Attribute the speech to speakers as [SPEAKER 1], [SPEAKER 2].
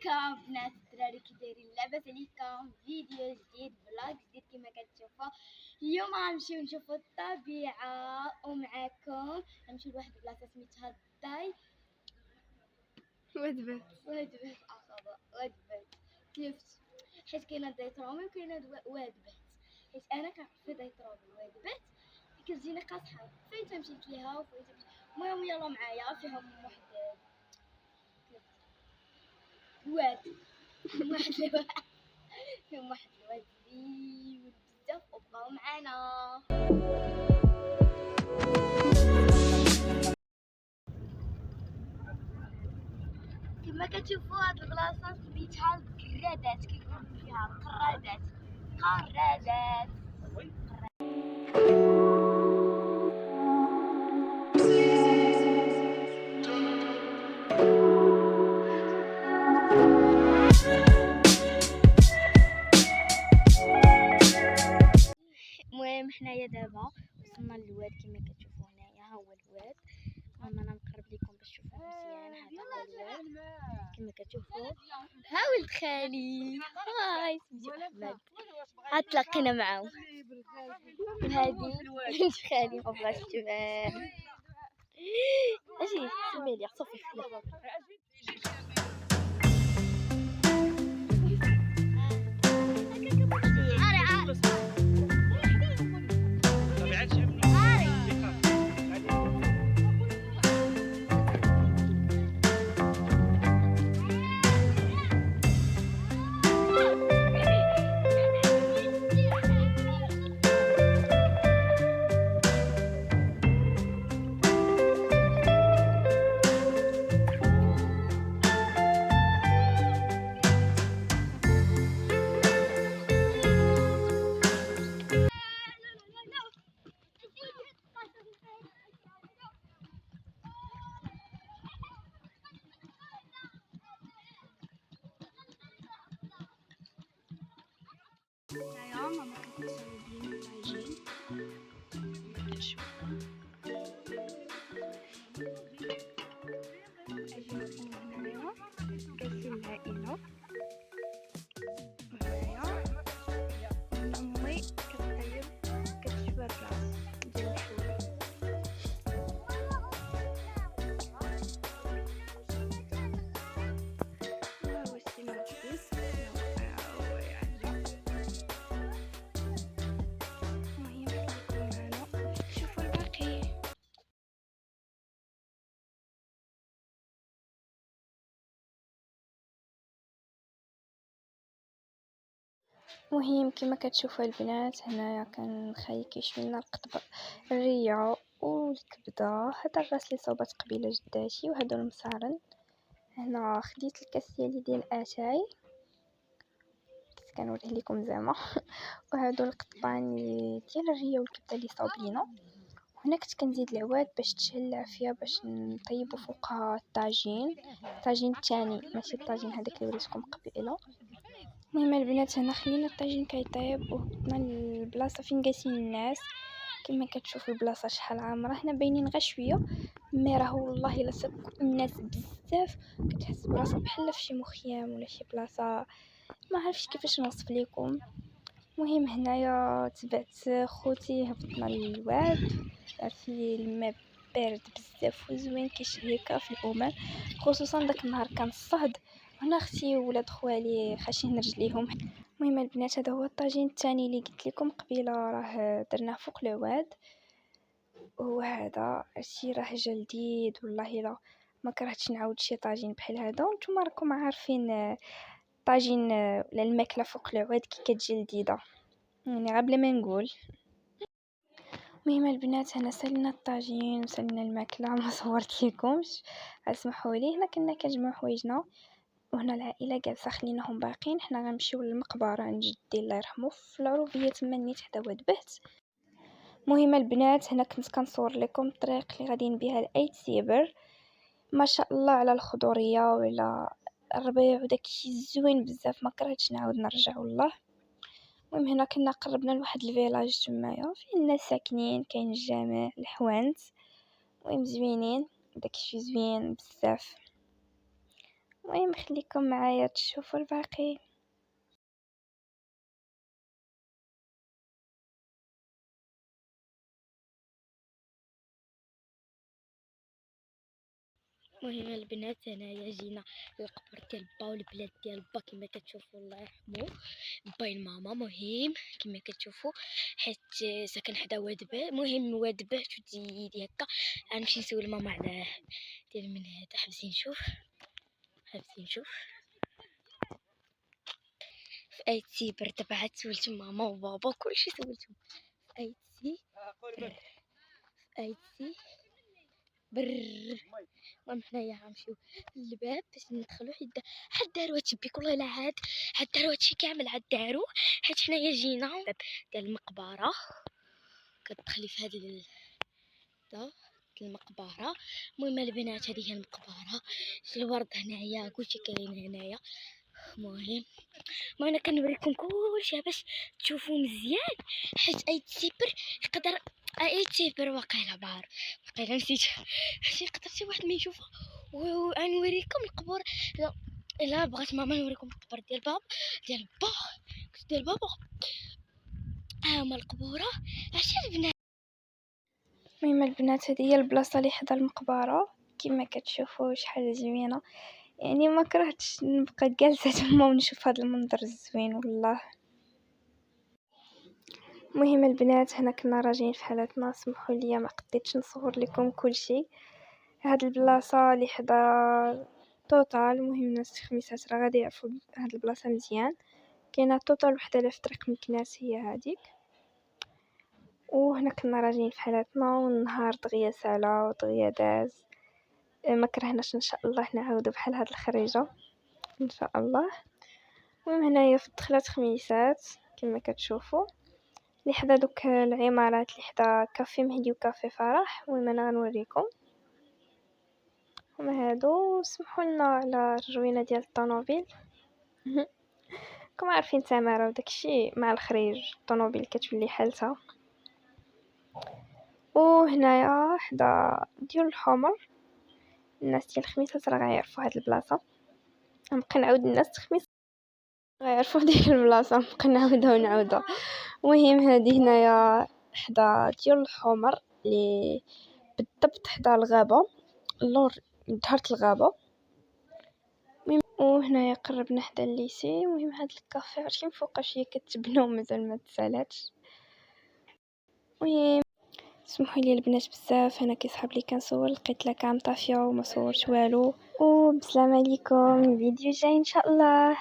[SPEAKER 1] عليكم بنات الدراري كي دايرين؟ لاباس عليكم؟ فيديو جديد فلوج جديد كما كتشوفوا. اليوم غنمشيو نشوفوا الطبيعه ومعاكم غنمشيو لواحد البلاصه سميتها الضاي وادبات تلفت حيت كاينه الضاي ترومي وكاينه وادبات. حيت انا كنعرف ضاي ترومي وادبات كتجيني قاصحه فين مشيت ليها وفين المهم يلا معايا فيهم واحد الواد فيهم واحد الواد زوين بزاف وبقاو معانا. كما كتشوفوا هاد البلاصه سميتها الكرادات، كيقولوا فيها القرادات. المهم حنايا دابا وصلنا للواد كما كتشوفوا هنايا. ها هو الواد، المهم انا نقرب لكم باش تشوفوه مزيان. هذا هو الواد كما كتشوفوا. ها ولد خالي، هاي سميتو احمد. عاد تلاقينا معاه. وهادي ولد خالي ما بغاش تبان. اجي سمي لي صافي هنايا ماما كتسوي لينا طاجين. كتشوفوا اجي هنايا كنسي العائلة. وهنايا امي كطيب كتشوى الراس ديال الحوت. ها هو السي موجود. مهم كما كتشوفوا البنات هنايا كان خاي كيشوي لنا الريه والكبده. هذا الراس اللي صوبات قبيله جداتي، وهذا المصارن. هنا خديت الكاس ديالي ديال اتاي كنوريه لكم زعما وهادو القطبان ديال الريه والكبده اللي صاوبينه. هنا كنت كنزيد العواد باش تشهل العافيه باش نطيبوا فوقها الطاجين الثاني ماشي الطاجين هذاك اللي وريتكم قبيله. المهم البنات هنا خلينا الطاجين كيطيب وهبطنا للبلاصه فين جالسين الناس. كما كتشوفوا البلاصه شحال عامره. هنا باينين غير شويه مي راه والله الا سكوا الناس بزاف كتحس براسك بحال في شي مخيم ولا شي بلاصه ما عرفتش كيفاش نوصف لكم. المهم هنايا تبعت خوتي هبطنا للواد. عرفتي الماء بارد بزاف وزوين كيشهيكا في الأمان، خصوصا داك النهار كان الصهد. هنا اختي وولاد خوالي خاشين رجليهم. المهم البنات هذا هو الطاجين الثاني اللي قلت لكم قبيله راه درناه فوق العواد. وهذا الشي راه جلديد والله لا ما كرهتش نعاود شي طاجين بحال هذا. وانتم راكم عارفين طاجين ولا الماكله فوق العواد كي كتجي لذيذه يعني غير بلا ما نقول. المهم البنات هنا سالينا الطاجين وسالينا الماكله ما صورت لكمش اسمحوا لي. هنا كنا كنجمعوا حوايجنا وهنا العائله جالسه خليناهم باقين. حنا غنمشيو للمقبره عند جدي الله يرحمه في العروبيه تما نيت حدا واد بهت. المهم البنات هنا كنت كنصور لكم الطريق اللي غاديين بها لايت سيبر. ما شاء الله على الخضوريه وعلى الربيع وداكشي زوين بزاف ما كرهتش نعاود نرجع والله. المهم هنا كنا قربنا لواحد الفيلاج تمايا فين الناس ساكنين كاين الجامع الحوانت. المهم زوينين داكشي زوين بزاف. المهم خليكم معايا تشوفوا الباقي. المهم البنات هنايا جينا للقبر ديال با والبلاد ديال با كما كتشوفوا الله يرحمو باي الماما. مهم كما كتشوفوا حيت ساكن حدا واد به. المهم واد به تديدي هكا غنمشي نسول ماما على ديال من هذا. حبسي نشوف في ايتي برد بعد سولت ماما وبابا كلشي سولتهم في ايتي بر. المهم حنايا غنمشيو للباب باش ندخلو حد دارو هادشي بيك والله الا عاد دارو هادشي كامل عاد دارو حيت حنايا جينا الباب ديال المقبره كتدخلي في هاد المقبره. المهم البنات هذه هي المقبره. الورد هنايا كلشي كاين هنايا. المهم ما انا كنوريكم كلشي باش تشوفوا مزيان حيت اي تسيبر يقدر واقيلا بار واقيلا نسيت شي يقدر شي واحد ما يشوفها. وغنوريكم القبور الا بغات ماما نوريكم القبر ديال بابا هما القبوره. عرفتي البنات. المهم البنات هذه هي البلاصه اللي حدا المقبره كما كتشوفوا شحال زوينه. يعني ما كرهتش نبقى جالسه تما ونشوف هذا المنظر الزوين والله. المهم البنات هنا كنا راجعين في حالتنا. سمحوا لي ما قديتش نصور لكم كل شيء. هاد البلاصه اللي حدا توتال. المهم الناس الخميسات راه غادي يعرفوا هاد البلاصه مزيان. كاينه توتال وحده لا في طريق مكناس هي هذيك. وهنا كنا راجعين في حالتنا والنهار دغيا سالا ودغيا داز. ما كرهناش ان شاء الله نعاودوا بحال هاد الخريجه ان شاء الله. المهم هنايا في الدخلات خميسات كما كتشوفوا اللي حدا دوك العمارات اللي حدا كافي مهدي وكافي فرح. المهم انا غنوريكم هما هادو. سمحوا لنا على الروينه ديال الطوموبيل. كما عارفين سماره وداكشي مع الخريج الطوموبيل كتولي حالتها. وهنايا حدا ديال الحمر. الناس ديال الخميسات راه غيعرفوا هاد البلاصه. نبقى نعاود الناس الخميس غيعرفوا ديك البلاصه نبقى نعاودها. المهم هذه هنايا حدا ديال الحمر اللي بالضبط حدا الغابه اللور ظهر الغابه. وهنايا قربنا حدا الليسي. المهم هاد الكافي عرفتي فوقاش هي كتبنى ومازال ما تسالاتش. المهم سمحوا لي البنات بزاف انا كيصحاب لي كنصور لقيت لاكام طافيه وما صورت والو. وبسلام عليكم الفيديو جاي ان شاء الله.